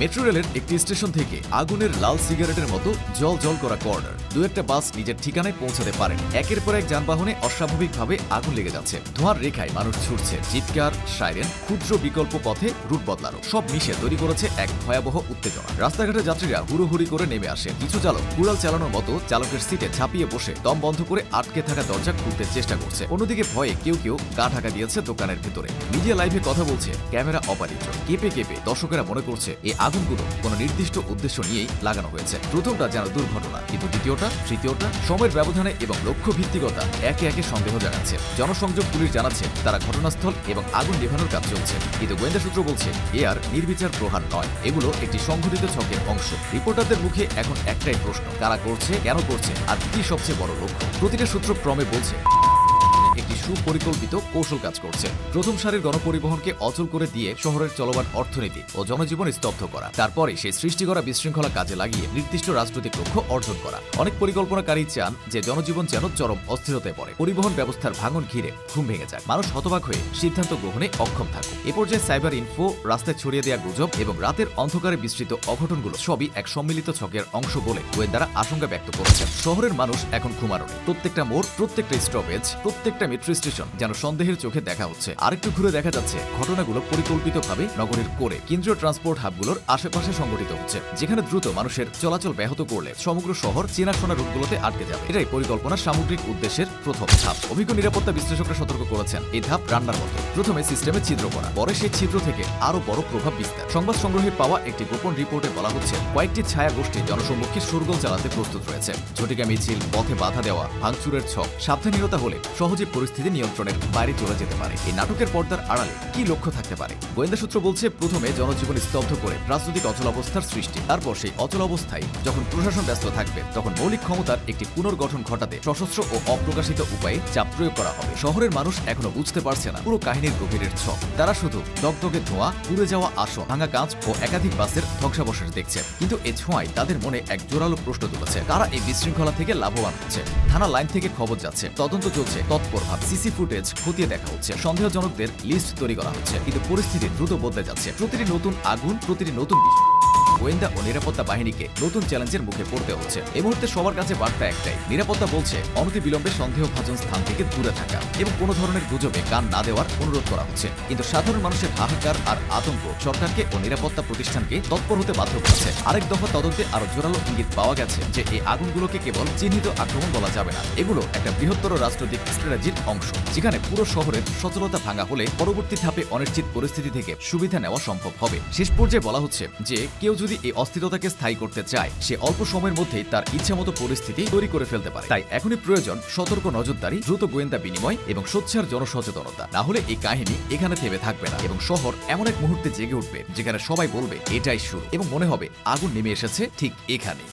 Metro রেলের একটি station থেকে আগুনের লাল সিগারেটের মতো জল জল করা কর্নার। দু একটা বাস নিজের ঠিকানায় পৌঁছাতে পারেন। একের পর এক যানবাহনে অস্বাভাবিকভাবে আগুন লেগে যাচ্ছে। ধোঁয়ার রেখায় মানুষ ছুটছে, চিৎকার, সাইরেন, ক্ষুদ্র বিকল্প পথে রুট বদলানো সব মিশে তৈরি করেছে এক ভয়াবহ উত্তেজনা। রাস্তাঘাটে যাত্রীরা হুড়োহুড়ি করে নেমে আসে। কিছু চালক কুড়াল চালানোর মতো চালকের সিটে ঝাঁপিয়ে বসে দম বন্ধ করে আটকে থাকা দরজা খুলতে চেষ্টা করছে। অন্যদিকে ভয়ে কেউ কেউ গা ঢাকা দিয়েছে দোকানের ভিতরে। মিডিয়া লাইভে কথা বলছে, ক্যামেরা অপারিত। কেঁপে কেঁপে দর্শকেরা মনে করছে এই আগুনগুলো কোনো নির্দিষ্ট উদ্দেশ্য নিয়েই লাগানো হয়েছে। প্রথমটা যেন দুর্ঘটনা, কিন্তু দ্বিতীয়টা, তৃতীয়টা সময়ের ব্যবধানে এবং লক্ষ্য ভিত্তিকতা একে একে সন্দেহ জানাচ্ছে। জনসংযোগ পুলিশ জানাচ্ছে তারা ঘটনাস্থল এবং আগুন নেভানোর কাজ চলছে, কিন্তু গোয়েন্দা সূত্র বলছে এ আর নির্বিচার প্রহার নয়, এগুলো একটি সংঘটিত ছকের অংশ। রিপোর্টারদের মুখে এখন একটাই প্রশ্ন, কারা করছে, কেন করছে, আর কি সবচেয়ে বড় লক্ষ্য। প্রতিটা সূত্র ক্রমে বলছে একটি সুপরিকল্পিত কৌশল কাজ করছে। প্রথম সারির গণপরিবহনকে অচল করে দিয়ে শহরের চলমান অর্থনীতি ও জনজীবন স্তব্ধ করা, তারপরে সেই সৃষ্টি করা বিশৃঙ্খলা কাজে লাগিয়ে নির্দিষ্ট রাজনৈতিক লক্ষ্য অর্জন করা। অনেক পরিকল্পনাকারী চান যে জনজীবন যেন চরম অস্থিরতায় পড়ে, পরিবহন ব্যবস্থার ভাঙন ঘিরে ঘুম ভেঙে যায়, মানুষ হতবাক হয়ে সিদ্ধান্ত গ্রহণে অক্ষম থাকুক। এ পর্যায়ে সাইবার ইনফো, রাস্তায় ছড়িয়ে দেওয়া গুজব এবং রাতের অন্ধকারে বিস্তৃত অঘটনগুলো সবই এক সম্মিলিত ছকের অংশ বলে গোয়েন্দারা আশঙ্কা ব্যক্ত করেছেন। শহরের মানুষ এখন ঘুমানো নেই। প্রত্যেকটা মোড়, প্রত্যেকটা স্টপেজ, প্রত্যেকটা মেট্রো স্টেশন যেন সন্দেহের চোখে দেখা হচ্ছে। আরেকটু ঘুরে দেখা যাচ্ছে ঘটনাগুলো পরিকল্পিতভাবে নগরীর কোরে কেন্দ্রীয় ট্রান্সপোর্ট হাবগুলোর আশেপাশে সংঘটিত হচ্ছে, যেখানে দ্রুত মানুষের চলাচল ব্যাহত করলে সমগ্র শহর চেনাশোনা রুটগুলোতে আটকে যাবে। এটাই পরিকল্পনার সামগ্রিক উদ্দেশ্যের প্রথম ধাপ। অভিজ্ঞ নিরাপত্তা বিশ্লেষকরা সতর্ক করেছেন এই ধাপ রান্নার মতো। প্রথমে সিস্টেমে ছিদ্র করা, পরে সেই ছিদ্র থেকে আরো বড় প্রভাব বিস্তার। সংবাদ সংগ্রহে পাওয়া একটি গোপন রিপোর্টে বলা হচ্ছে কয়েকটি ছায়া গোষ্ঠী জনসম্মুখে শোরগোল চালাতে প্রস্তুত রয়েছে। ঝটিকা মিছিল, পথে বাধা দেওয়া, ভাঙচুরের ছক। সাবধানতা হলে সহজে পরিস্থিতি নিয়ন্ত্রণের বাইরে চলে যেতে পারে। এই নাটকের পর্দার আড়ালে কি লক্ষ্য থাকতে পারে? গোয়েন্দা সূত্র বলছে প্রথমে জনজীবন স্তব্ধ করে রাজনৈতিক অচলাবস্থার সৃষ্টি, তারপর সেই অচলাবস্থায় যখন প্রশাসন ব্যস্ত থাকবে তখন মৌলিক ক্ষমতার একটি পুনর্গঠন ঘটাতে সশস্ত্র ও অপ্রকাশিত উপায়ে চাপ প্রয়োগ করা হবে। শহরের মানুষ এখনো বুঝতে পারছে না পুরো কাহিনীর গভীরের ছক। তারা শুধু দগদগে ধোঁয়া, পুড়ে যাওয়া আসন, ভাঙা কাঁচ ও একাধিক বাসের ধ্বংসাবশেষ দেখছে। কিন্তু এই ছোঁয়ায় তাদের মনে এক জোরালো প্রশ্ন তুলেছে, কারা এই বিশৃঙ্খলা থেকে লাভবান হচ্ছে। থানা লাইন থেকে খবর যাচ্ছে, তদন্ত চলছে তৎপরভাবে, সিসি ফুটেজ খতিয়ে দেখা হচ্ছে, সন্দেহজনকদের লিস্ট তৈরি করা হচ্ছে। কিন্তু পরিস্থিতি দ্রুত বদলে যাচ্ছে। প্রতিটি নতুন আগুন, প্রতিটি নতুন গোয়েন্দা ও নিরাপত্তা বাহিনীকে নতুন চ্যালেঞ্জের মুখে পড়তে হচ্ছে। এই মুহূর্তে সবার কাছে বার্তা একটাই, নিরাপত্তা বলছে অনতিবিলম্বে সন্দেহভাজন স্থান থেকে দূরে থাকা এবং কোনো ধরনের গুজবে কান না দেওয়ার অনুরোধ করা হচ্ছে। কিন্তু সাধারণ মানুষের হাহাকার আর আতঙ্ক সরকারকে ও নিরাপত্তা প্রতিষ্ঠানকে তৎপর হতে বাধ্য করেছে। আরেক দফা তদন্তে আরো জোরালো ইঙ্গিত পাওয়া গেছে যে এই আগুনগুলোকে কেবল চিহ্নিত আক্রমণ বলা যাবে না, এগুলো একটা বৃহত্তর রাজনৈতিক স্ট্র্যাটেজির অংশ, যেখানে পুরো শহরের সচলতা ভাঙা হলে পরবর্তী ধাপে অনিশ্চিত পরিস্থিতি থেকে সুবিধা নেওয়া সম্ভব হবে। শেষ পর্যায়ে বলা হচ্ছে যে কেউ যদি এই অস্থিরতাকে স্থায়ী করতে চায়, সে অল্প সময়ের মধ্যেই তার ইচ্ছামতো পরিস্থিতি তৈরি করে ফেলতে পারে। তাই এখনই প্রয়োজন সতর্ক নজরদারি, দ্রুত গোয়েন্দা বিনিময় এবং সোচ্চার জনসচেতনতা। না হলে এই কাহিনী এখানে থেমে থাকবে না এবং শহর এমন এক মুহূর্তে জেগে উঠবে যেখানে সবাই বলবে এটাই শুরু, এবং মনে হবে আগুন নেমে এসেছে ঠিক এখানে।